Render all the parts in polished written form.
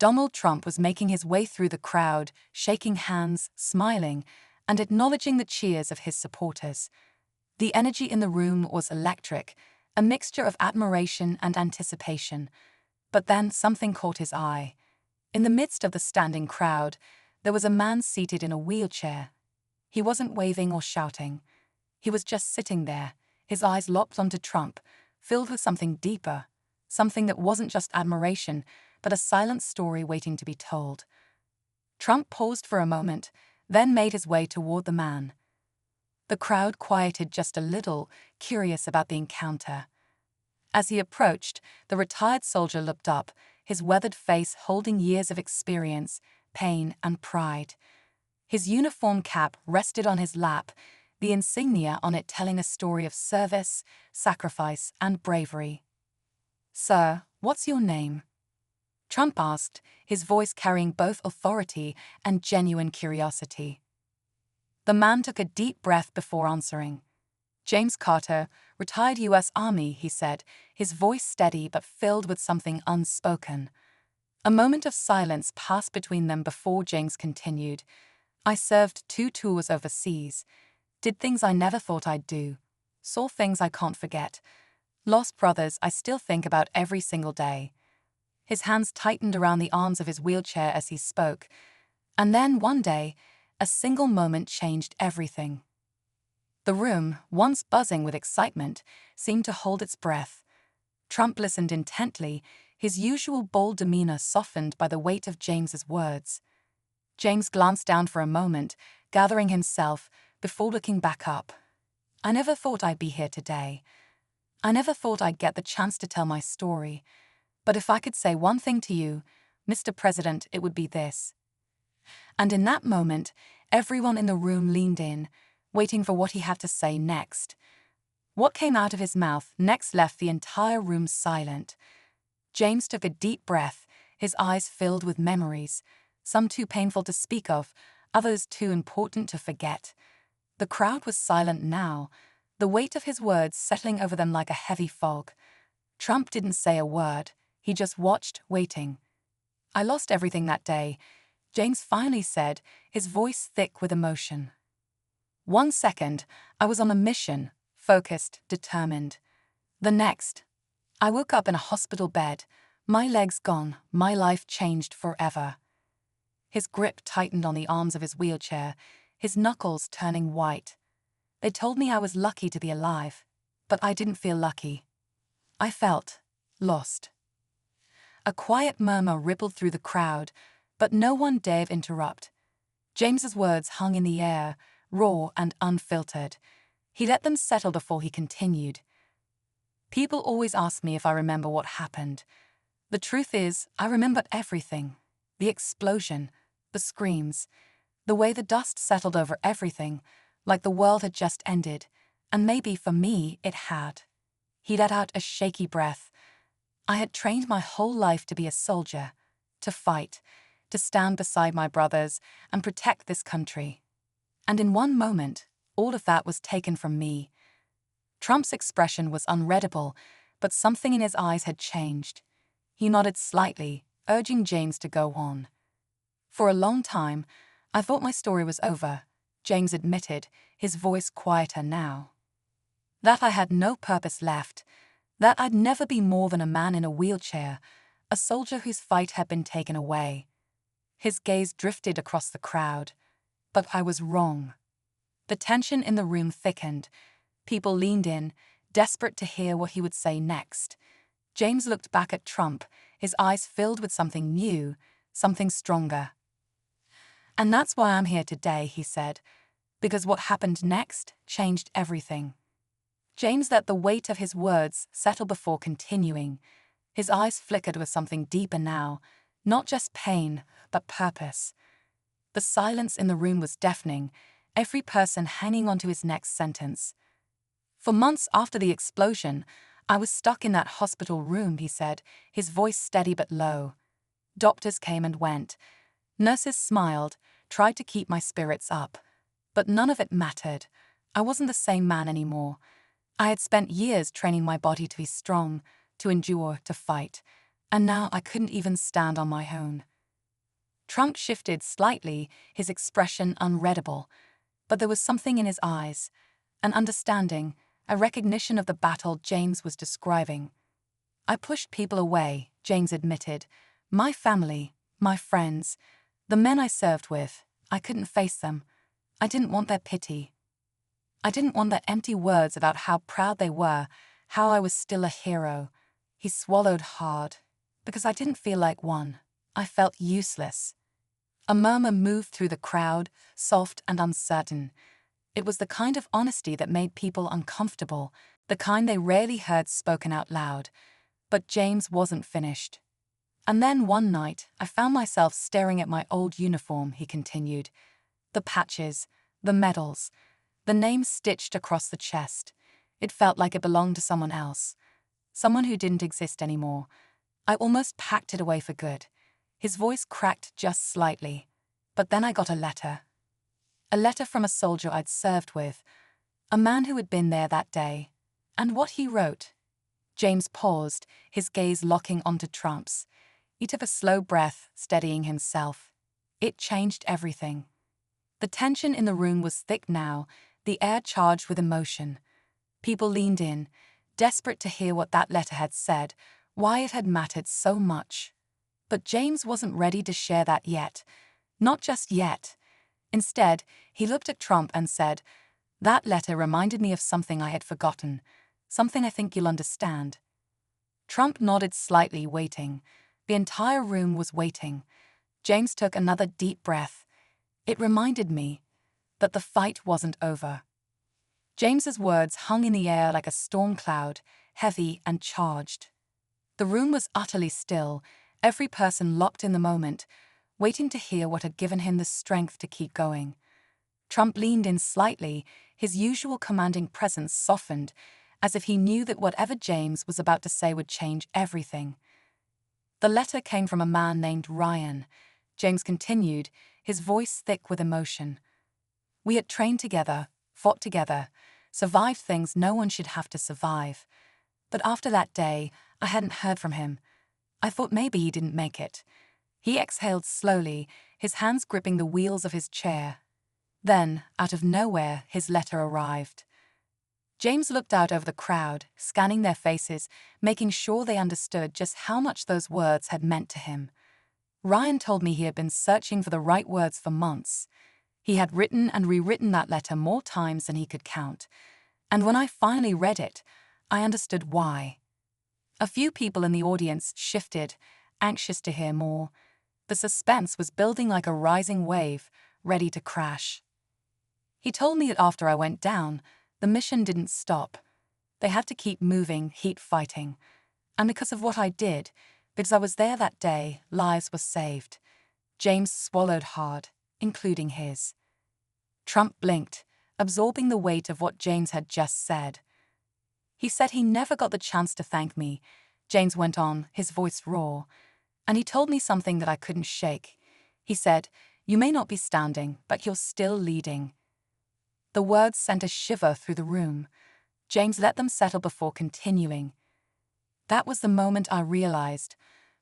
Donald Trump was making his way through the crowd, shaking hands, smiling, and acknowledging the cheers of his supporters. The energy in the room was electric, a mixture of admiration and anticipation. But then something caught his eye. In the midst of the standing crowd, there was a man seated in a wheelchair. He wasn't waving or shouting. He was just sitting there, his eyes locked onto Trump, filled with something deeper, something that wasn't just admiration, but a silent story waiting to be told. Trump paused for a moment, then made his way toward the man. The crowd quieted just a little, curious about the encounter. As he approached, the retired soldier looked up, his weathered face holding years of experience, pain, and pride. His uniform cap rested on his lap, the insignia on it telling a story of service, sacrifice, and bravery. "Sir, what's your name?" Trump asked, his voice carrying both authority and genuine curiosity. The man took a deep breath before answering. "James Carter, retired U.S. Army," he said, his voice steady but filled with something unspoken. A moment of silence passed between them before James continued. "I served 2 tours overseas. Did things I never thought I'd do. Saw things I can't forget. Lost brothers I still think about every single day." His hands tightened around the arms of his wheelchair as he spoke. And then, one day, a single moment changed everything. The room, once buzzing with excitement, seemed to hold its breath. Trump listened intently, his usual bold demeanor softened by the weight of James's words. James glanced down for a moment, gathering himself, before looking back up. "I never thought I'd be here today. I never thought I'd get the chance to tell my story. But if I could say one thing to you, Mr. President, it would be this." And in that moment, everyone in the room leaned in, waiting for what he had to say next. What came out of his mouth next left the entire room silent. James took a deep breath, his eyes filled with memories, some too painful to speak of, others too important to forget. The crowd was silent now, the weight of his words settling over them like a heavy fog. Trump didn't say a word, he just watched, waiting. "I lost everything that day," James finally said, his voice thick with emotion. "One second, I was on a mission, focused, determined. The next, I woke up in a hospital bed, my legs gone, my life changed forever." His grip tightened on the arms of his wheelchair, his knuckles turning white. "They told me I was lucky to be alive, but I didn't feel lucky. I felt lost." A quiet murmur rippled through the crowd, but no one dared interrupt. James's words hung in the air, raw and unfiltered. He let them settle before he continued. "People always ask me if I remember what happened. The truth is, I remembered everything. The explosion, the screams, the way the dust settled over everything, like the world had just ended, and maybe for me it had." He let out a shaky breath. "I had trained my whole life to be a soldier, to fight, to stand beside my brothers and protect this country. And in one moment, all of that was taken from me." Trump's expression was unreadable, but something in his eyes had changed. He nodded slightly, urging James to go on. "For a long time, I thought my story was over," James admitted, his voice quieter now. "That I had no purpose left, that I'd never be more than a man in a wheelchair, a soldier whose fight had been taken away." His gaze drifted across the crowd. But I was wrong. The tension in the room thickened. People leaned in, desperate to hear what he would say next. James looked back at Trump, his eyes filled with something new, something stronger. "And that's why I'm here today," he said, "because what happened next changed everything." James let the weight of his words settle before continuing. His eyes flickered with something deeper now, not just pain, but purpose. The silence in the room was deafening, every person hanging on to his next sentence. "For months after the explosion, I was stuck in that hospital room," he said, his voice steady but low. "Doctors came and went. Nurses smiled, tried to keep my spirits up. But none of it mattered. I wasn't the same man anymore. I had spent years training my body to be strong, to endure, to fight. And now I couldn't even stand on my own. Trump shifted slightly, his expression unreadable, but there was something in his eyes, an understanding, a recognition of the battle James was describing. I pushed people away, James admitted. My family, my friends, the men I served with. I couldn't face them. I didn't want their pity. I didn't want their empty words about how proud they were, how I was still a hero. He swallowed hard, because I didn't feel like one. I felt useless. A murmur moved through the crowd, soft and uncertain. It was the kind of honesty that made people uncomfortable, the kind they rarely heard spoken out loud. But James wasn't finished. And then one night, I found myself staring at my old uniform, he continued. The patches, the medals, the names stitched across the chest. It felt like it belonged to someone else, someone who didn't exist anymore. I almost packed it away for good. His voice cracked just slightly. But then I got a letter. A letter from a soldier I'd served with, a man who had been there that day. And what he wrote. James paused, his gaze locking onto Trump's. He took a slow breath, steadying himself. It changed everything. The tension in the room was thick now, the air charged with emotion. People leaned in, desperate to hear what that letter had said, why it had mattered so much. But James wasn't ready to share that yet. Not just yet. Instead, he looked at Trump and said, "That letter reminded me of something I had forgotten, something I think you'll understand." Trump nodded slightly, waiting. The entire room was waiting. James took another deep breath. It reminded me that the fight wasn't over. James's words hung in the air like a storm cloud, heavy and charged. The room was utterly still, every person locked in the moment, waiting to hear what had given him the strength to keep going. Trump leaned in slightly, his usual commanding presence softened, as if he knew that whatever James was about to say would change everything. The letter came from a man named Ryan. James continued, his voice thick with emotion. We had trained together, fought together, survived things no one should have to survive. But after that day, I hadn't heard from him. I thought maybe he didn't make it. He exhaled slowly, his hands gripping the wheels of his chair. Then, out of nowhere, his letter arrived. James looked out over the crowd, scanning their faces, making sure they understood just how much those words had meant to him. Ryan told me he had been searching for the right words for months. He had written and rewritten that letter more times than he could count. And when I finally read it, I understood why. A few people in the audience shifted, anxious to hear more. The suspense was building like a rising wave, ready to crash. He told me that after I went down, the mission didn't stop. They had to keep moving, keep fighting. And because of what I did, because I was there that day, lives were saved. James swallowed hard, including his. Trump blinked, absorbing the weight of what James had just said. He said he never got the chance to thank me, James went on, his voice raw. And he told me something that I couldn't shake. He said, "You may not be standing, but you're still leading." The words sent a shiver through the room. James let them settle before continuing. That was the moment I realized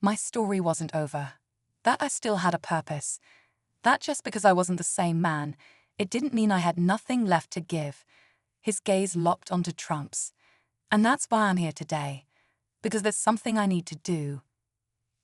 my story wasn't over. That I still had a purpose. That just because I wasn't the same man, it didn't mean I had nothing left to give. His gaze locked onto Trump's. And that's why I'm here today. Because there's something I need to do.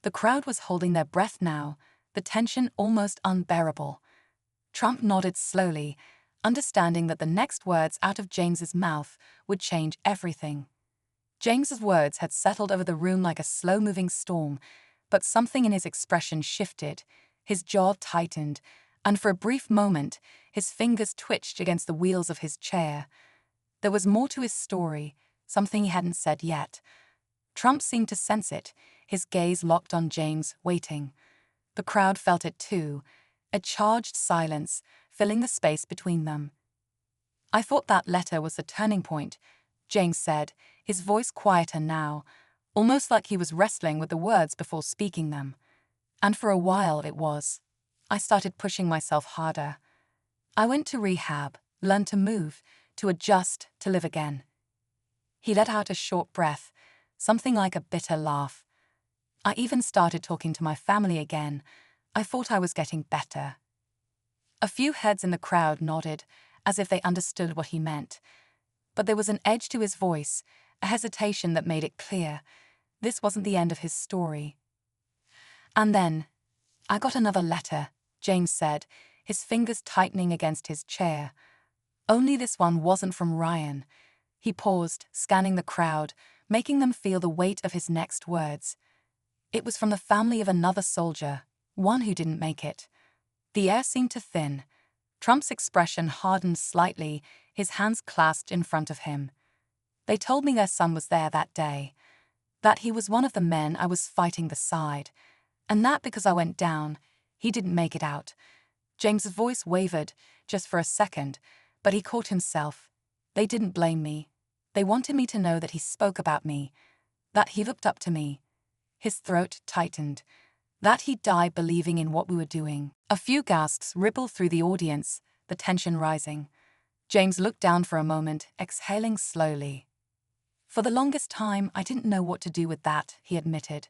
The crowd was holding their breath now, the tension almost unbearable. Trump nodded slowly, understanding that the next words out of James's mouth would change everything. James's words had settled over the room like a slow-moving storm, but something in his expression shifted, his jaw tightened, and for a brief moment, his fingers twitched against the wheels of his chair. There was more to his story, something he hadn't said yet. Trump seemed to sense it, his gaze locked on James, waiting. The crowd felt it too, a charged silence filling the space between them. I thought that letter was the turning point, James said, his voice quieter now, almost like he was wrestling with the words before speaking them. And for a while it was. I started pushing myself harder. I went to rehab, learned to move, to adjust, to live again. He let out a short breath, something like a bitter laugh. I even started talking to my family again. I thought I was getting better. A few heads in the crowd nodded, as if they understood what he meant. But there was an edge to his voice, a hesitation that made it clear. This wasn't the end of his story. And then, I got another letter, James said, his fingers tightening against his chair. Only this one wasn't from Ryan. He paused, scanning the crowd, making them feel the weight of his next words. It was from the family of another soldier, one who didn't make it. The air seemed to thin. Trump's expression hardened slightly, his hands clasped in front of him. They told me their son was there that day, that he was one of the men I was fighting beside, and that because I went down, he didn't make it out. James's voice wavered, just for a second, but he caught himself. They didn't blame me. They wanted me to know that he spoke about me, that he looked up to me. His throat tightened, that he died believing in what we were doing. A few gasps rippled through the audience, the tension rising. James looked down for a moment, exhaling slowly. For the longest time, I didn't know what to do with that, he admitted.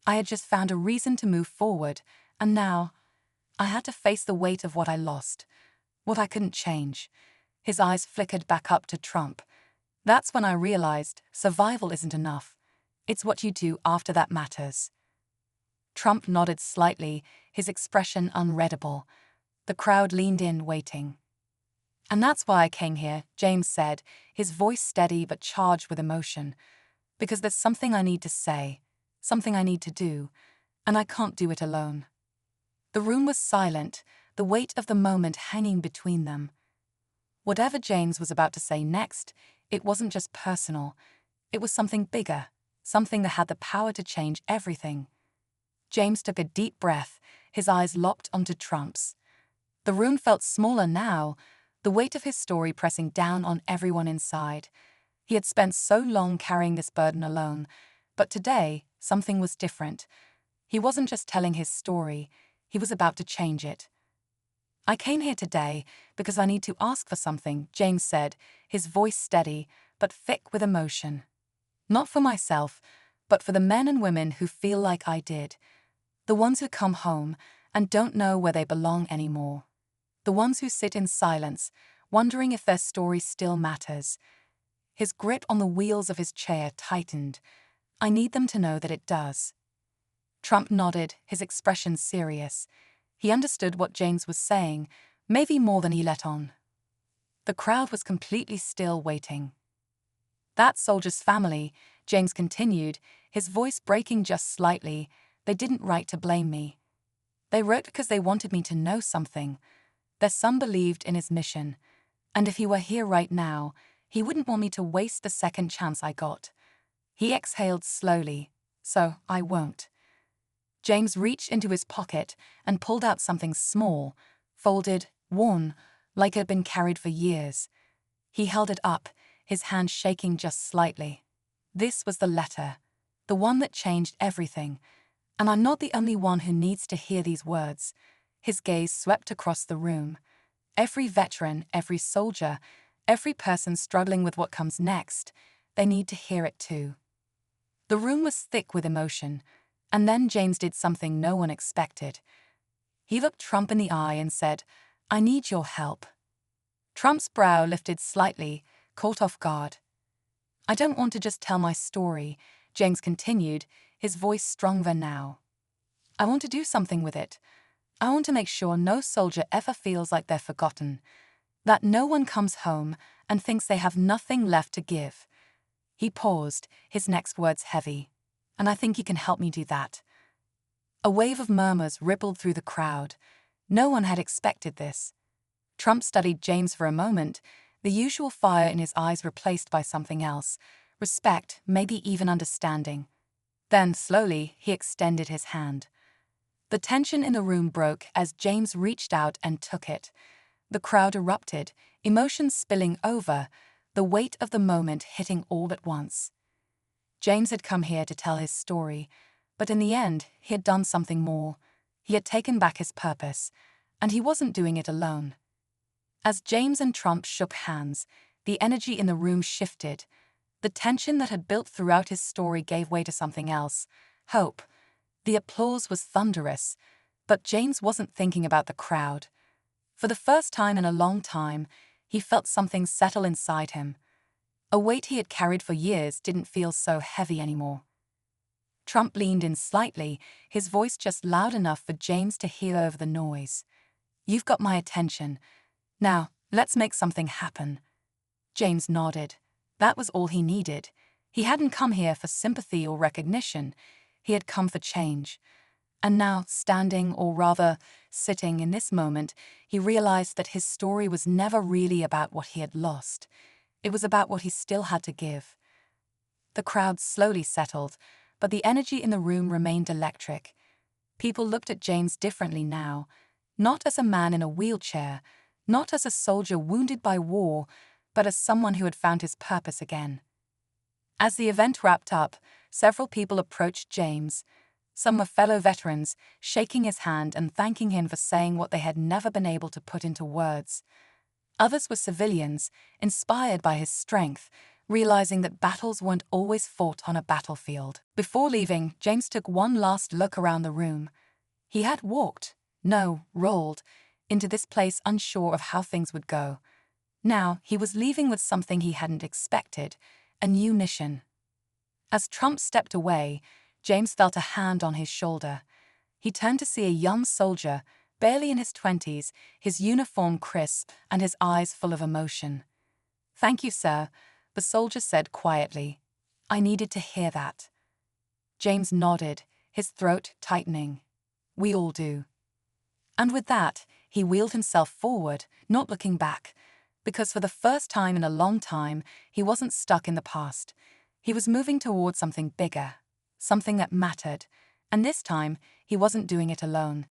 I had just found a reason to move forward, and now I had to face the weight of what I lost, what I couldn't change. His eyes flickered back up to Trump. That's when I realized survival isn't enough. It's what you do after that matters. Trump nodded slightly, his expression unreadable. The crowd leaned in, waiting. And that's why I came here, James said, his voice steady but charged with emotion. Because there's something I need to say, something I need to do, and I can't do it alone. The room was silent, the weight of the moment hanging between them. Whatever James was about to say next, it wasn't just personal. It was something bigger, something that had the power to change everything. James took a deep breath, his eyes locked onto Trump's. The room felt smaller now, the weight of his story pressing down on everyone inside. He had spent so long carrying this burden alone, but today, something was different. He wasn't just telling his story, he was about to change it. I came here today because I need to ask for something, James said, his voice steady, but thick with emotion. Not for myself, but for the men and women who feel like I did. The ones who come home and don't know where they belong anymore. The ones who sit in silence, wondering if their story still matters. His grip on the wheels of his chair tightened. I need them to know that it does. Trump nodded, his expression serious. He understood what James was saying, maybe more than he let on. The crowd was completely still, waiting. That soldier's family, James continued, his voice breaking just slightly, they didn't write to blame me. They wrote because they wanted me to know something. Their son believed in his mission, and if he were here right now, he wouldn't want me to waste the second chance I got. He exhaled slowly, so I won't. James reached into his pocket and pulled out something small, folded, worn, like it had been carried for years. He held it up, his hand shaking just slightly. This was the letter, the one that changed everything. And I'm not the only one who needs to hear these words. His gaze swept across the room. Every veteran, every soldier, every person struggling with what comes next, they need to hear it too. The room was thick with emotion, and then James did something no one expected. He looked Trump in the eye and said, "I need your help." Trump's brow lifted slightly, caught off guard. "I don't want to just tell my story," James continued, his voice stronger now. "I want to do something with it. I want to make sure no soldier ever feels like they're forgotten, that no one comes home and thinks they have nothing left to give." He paused, his next words heavy. "And I think you can help me do that." A wave of murmurs rippled through the crowd. No one had expected this. Trump studied James for a moment, the usual fire in his eyes replaced by something else, respect, maybe even understanding. Then, slowly, he extended his hand. The tension in the room broke as James reached out and took it. The crowd erupted, emotions spilling over, the weight of the moment hitting all at once. James had come here to tell his story, but in the end, he had done something more. He had taken back his purpose, and he wasn't doing it alone. As James and Trump shook hands, the energy in the room shifted. The tension that had built throughout his story gave way to something else, hope, The applause was thunderous, but James wasn't thinking about the crowd. For the first time in a long time, he felt something settle inside him. A weight he had carried for years didn't feel so heavy anymore. Trump leaned in slightly, his voice just loud enough for James to hear over the noise. "You've got my attention. Now, let's make something happen." James nodded. That was all he needed. He hadn't come here for sympathy or recognition. He had come for change. And now, standing, or rather, sitting in this moment, he realized that his story was never really about what he had lost. It was about what he still had to give. The crowd slowly settled, but the energy in the room remained electric. People looked at James differently now, not as a man in a wheelchair, not as a soldier wounded by war, but as someone who had found his purpose again. As the event wrapped up, several people approached James. Some were fellow veterans, shaking his hand and thanking him for saying what they had never been able to put into words. Others were civilians, inspired by his strength, realizing that battles weren't always fought on a battlefield. Before leaving, James took one last look around the room. He had rolled, into this place unsure of how things would go. Now, he was leaving with something he hadn't expected, a new mission. As Trump stepped away, James felt a hand on his shoulder. He turned to see a young soldier, barely in his 20s, his uniform crisp and his eyes full of emotion. "Thank you, sir," the soldier said quietly. "I needed to hear that." James nodded, his throat tightening. "We all do." And with that, he wheeled himself forward, not looking back, because for the first time in a long time, he wasn't stuck in the past. He was moving towards something bigger, something that mattered, and this time, he wasn't doing it alone.